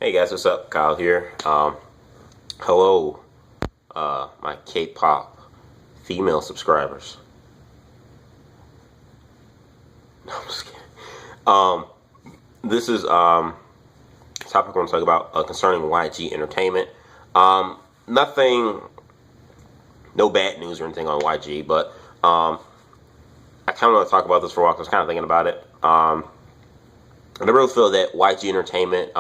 Hey guys, what's up? Kyle here. Hello, my K-pop female subscribers. No, I'm just kidding. This is topic I want to talk about concerning YG Entertainment. Nothing, no bad news or anything on YG, but I kind of want to talk about this for a while because I was kind of thinking about it. And I really feel that YG Entertainment,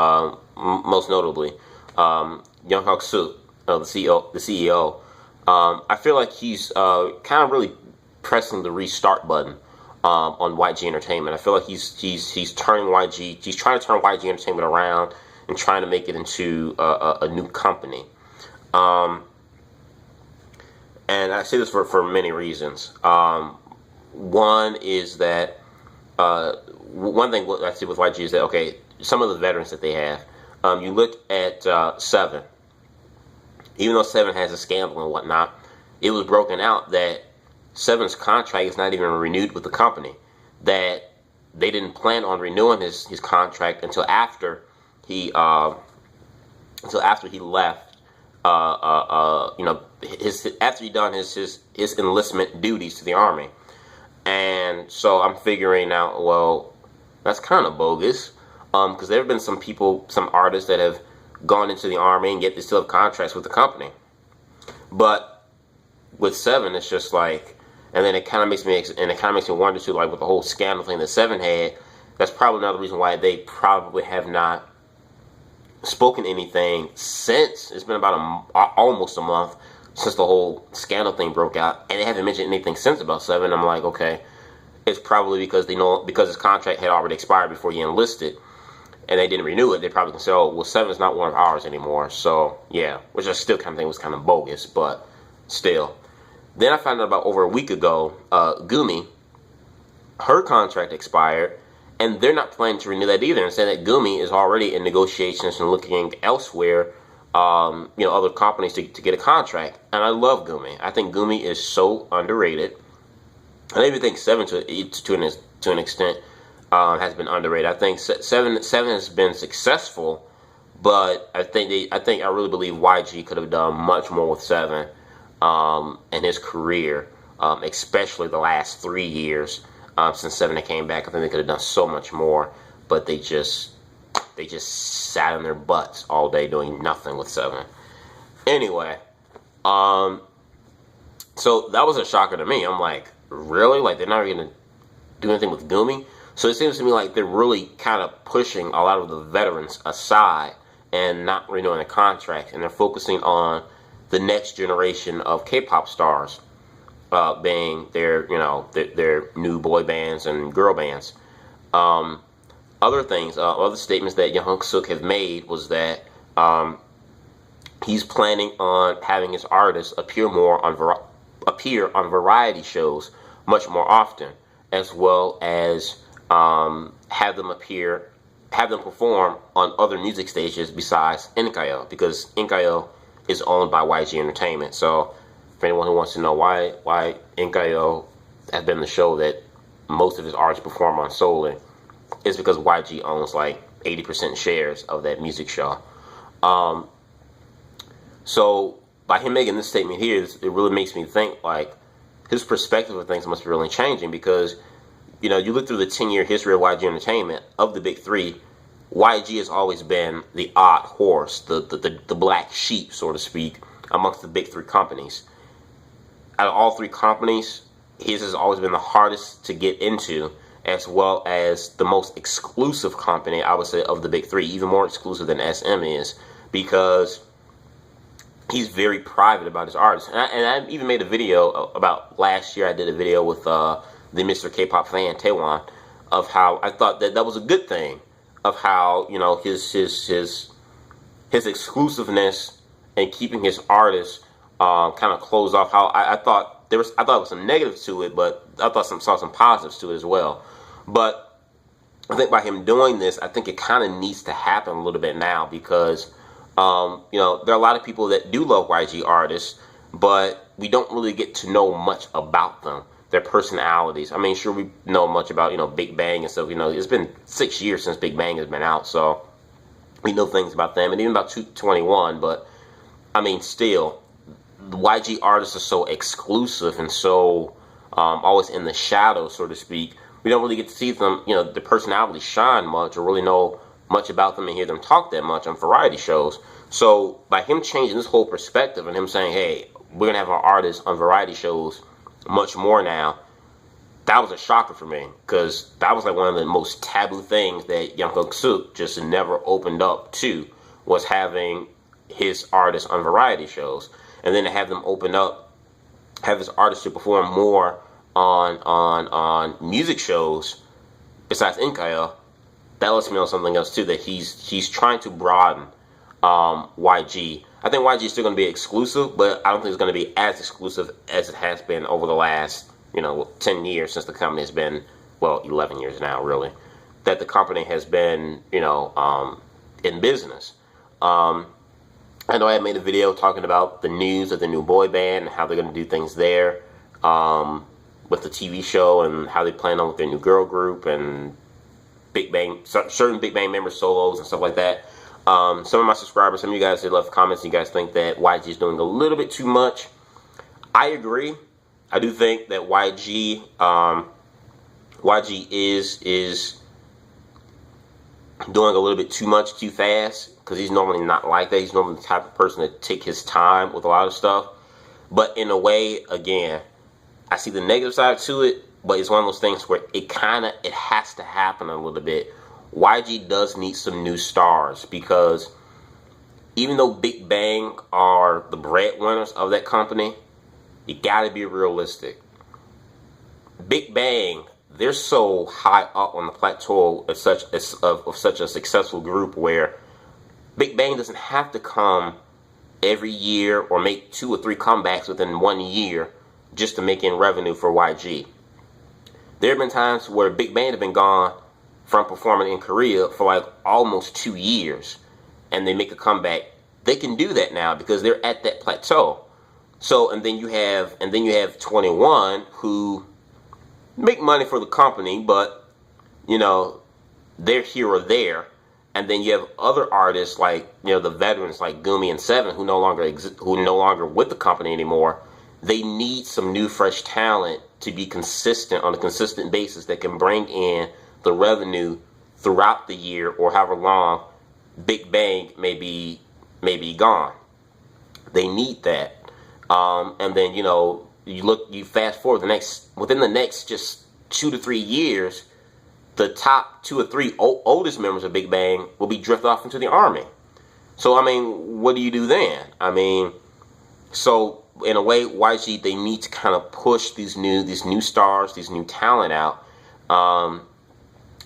most notably, Yang Hyun-Suk, the CEO, I feel like he's kind of really pressing the restart button on YG Entertainment. I feel like he's turning YG, he's trying to turn YG Entertainment around and trying to make it into a new company. And I say this for many reasons. One is that one thing I see with YG is that, okay, some of the veterans that they have, you look at Seven. Even though Seven has a scandal and whatnot, it was broken out that Seven's contract is not even renewed with the company. That they didn't plan on renewing his contract until after he left. After he done his enlistment duties to the army. And so I'm figuring out, well, that's kind of bogus, because there have been some people, some artists that have gone into the army and yet they still have contracts with the company. But with Seven, it's just like, and then it kind of makes me wonder too, like with the whole scandal thing that Seven had. That's probably another reason why they probably have not spoken anything since. It's been about almost a month since the whole scandal thing broke out, and they haven't mentioned anything since about Seven. I'm like, okay, it's probably because because his contract had already expired before he enlisted, and they didn't renew it. They probably can say, oh, well, Seven's not one of ours anymore. So yeah, which I still kind of think was kind of bogus, but still. Then I found out about over a week ago, Gumi, her contract expired, and they're not planning to renew that either. And saying that Gumi is already in negotiations and looking elsewhere. Other companies to get a contract. And I love Gumi. I think Gumi is so underrated. And I even think Seven to an extent has been underrated. I think Seven has been successful, but I really believe YG could have done much more with Seven in his career, especially the last 3 years since Seven came back. I think they could have done so much more, but they just sat on their butts all day doing nothing with Seven. Anyway, so that was a shocker to me. I'm like, really? Like, they're not going to do anything with Gumi? So it seems to me like they're really kind of pushing a lot of the veterans aside and not renewing the contract, and they're focusing on the next generation of K-pop stars, being their new boy bands and girl bands. Other things, other statements that Yang Hyun-Suk have made was that he's planning on having his artists appear on variety shows much more often, as well as have them perform on other music stages besides NKO, because NKO is owned by YG Entertainment. So, for anyone who wants to know why NKO has been the show that most of his artists perform on solely, it's because YG owns like 80% shares of that music show. So by him making this statement here, it really makes me think like his perspective of things must be really changing, because you look through the 10-year history of YG Entertainment, of the big three, YG has always been the odd horse, the black sheep, so to speak, amongst the big three companies. Out of all three companies, his has always been the hardest to get into, as well as the most exclusive company, I would say, of the big three, even more exclusive than SM is, because he's very private about his artists. And I even made a video about last year. I did a video with the Mr. K-pop fan, Taewon, of how I thought that was a good thing, of how, his exclusiveness and keeping his artists kind of closed off. How I thought there was some negatives to it, but I saw some positives to it as well. But I think by him doing this, I think it kind of needs to happen a little bit now, because there are a lot of people that do love YG artists, but we don't really get to know much about them, their personalities. I mean, sure, we know much about Big Bang and stuff. It's been 6 years since Big Bang has been out, so We know things about them, and even about 21. But I mean, still, the YG artists are so exclusive and so always in the shadows, so to speak. We don't really get to see them, the personality shine much, or really know much about them and hear them talk that much on variety shows. So by him changing this whole perspective and him saying, hey, we're gonna have our artists on variety shows much more now, that was a shocker for me, because that was like one of the most taboo things that Yang Hyun-Suk just never opened up to, was having his artists on variety shows. And then to have them open up, have his artists to perform more on music shows besides Inkayo, that lets me know something else too, that he's trying to broaden YG. I think YG is still going to be exclusive, but I don't think it's going to be as exclusive as it has been over the last 10 years since the company has been, 11 years now really, that the company has been in business. I know I made a video talking about the news of the new boy band and how they're going to do things there with the TV show, and how they plan on with their new girl group and Big Bang, certain Big Bang member solos and stuff like that. Some of my subscribers, some of you guys did left comments, and you guys think that YG is doing a little bit too much. I agree. I do think that YG is doing a little bit too much too fast, because he's normally not like that. He's normally the type of person to take his time with a lot of stuff. But in a way, again, I see the negative side to it, but it's one of those things where it has to happen a little bit. YG does need some new stars, because even though Big Bang are the breadwinners of that company, you gotta be realistic. Big Bang, they're so high up on the plateau of such a successful group, where Big Bang doesn't have to come every year or make 2 or 3 comebacks within 1 year just to make in revenue for YG. There have been times where Big Bang have been gone from performing in Korea for like almost 2 years, and they make a comeback. They can do that now because they're at that plateau. So, and then you have 21, who make money for the company, but they're here or there. And then you have other artists like the veterans like Gumi and Seven, who no longer with the company anymore. They need some new fresh talent to be consistent on a consistent basis that can bring in the revenue throughout the year, or however long Big Bang may be gone. They need that. And then you fast forward within the next just 2 to 3 years, the top 2 or 3 oldest members of Big Bang will be drifted off into the army. So I mean, what do you do then? I mean, so in a way, YG, they need to kind of push these new stars, these new talent out,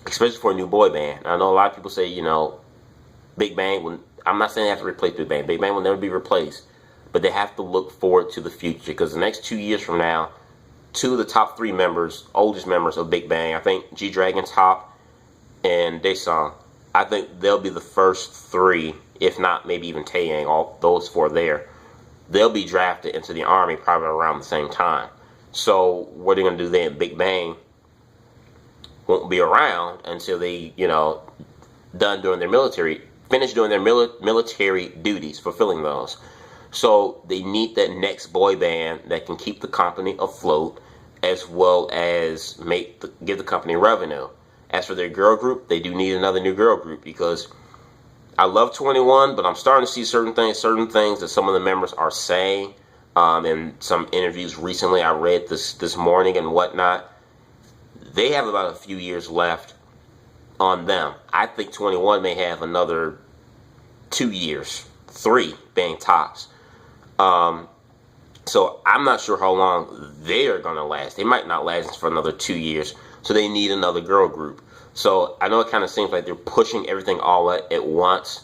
especially for a new boy band. I know a lot of people say Big Bang. I'm not saying they have to replace Big Bang. Big Bang will never be replaced. But they have to look forward to the future, because the next 2 years from now, 2 of the top 3 members, oldest members of Big Bang, I think G-Dragon, Top, and Daesung, I think they'll be the first 3, if not maybe even Taeyang, all those 4 there. They'll be drafted into the army probably around the same time. So what are they going to do then? Big Bang won't be around until they, done doing their finish doing their military duties, fulfilling those. So they need that next boy band that can keep the company afloat, as well as give the company revenue. As for their girl group, they do need another new girl group, because I love 21, but I'm starting to see certain things that some of the members are saying in some interviews recently I read this morning and whatnot. They have about a few years left on them. I think 21 may have another 2 years, 3 being tops. So I'm not sure how long they are going to last. They might not last for another 2 years. So they need another girl group. So I know it kind of seems like they're pushing everything all at once.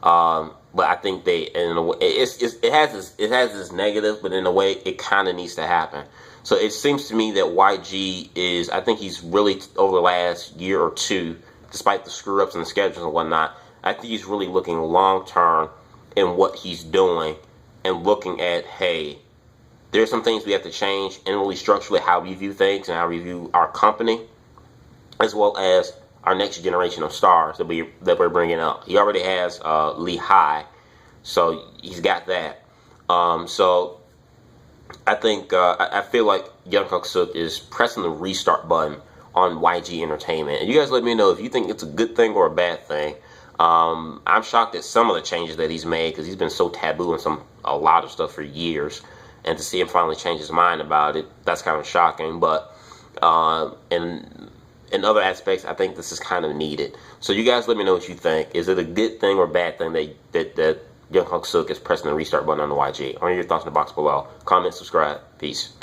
But I think in a way, it has this negative, but in a way, it kind of needs to happen. So it seems to me that YG I think he's really, over the last year or 2, despite the screw-ups and the schedules and whatnot, I think he's really looking long-term in what he's doing, and looking at, hey, there's some things we have to change, and really structurally how we view things and how we view our company, as well as our next generation of stars that we're bringing up. He already has Lee High, so he's got that. So I think I feel like Yang Hyun-Suk is pressing the restart button on YGE Entertainment. And you guys let me know if you think it's a good thing or a bad thing. I'm shocked at some of the changes that he's made because he's been so taboo in a lot of stuff for years. And to see him finally change his mind about it, that's kind of shocking. But in other aspects, I think this is kind of needed. So you guys let me know what you think. Is it a good thing or bad thing that Yang Hyun-Suk is pressing the restart button on the YG? What are your thoughts in the box below? Comment, subscribe. Peace.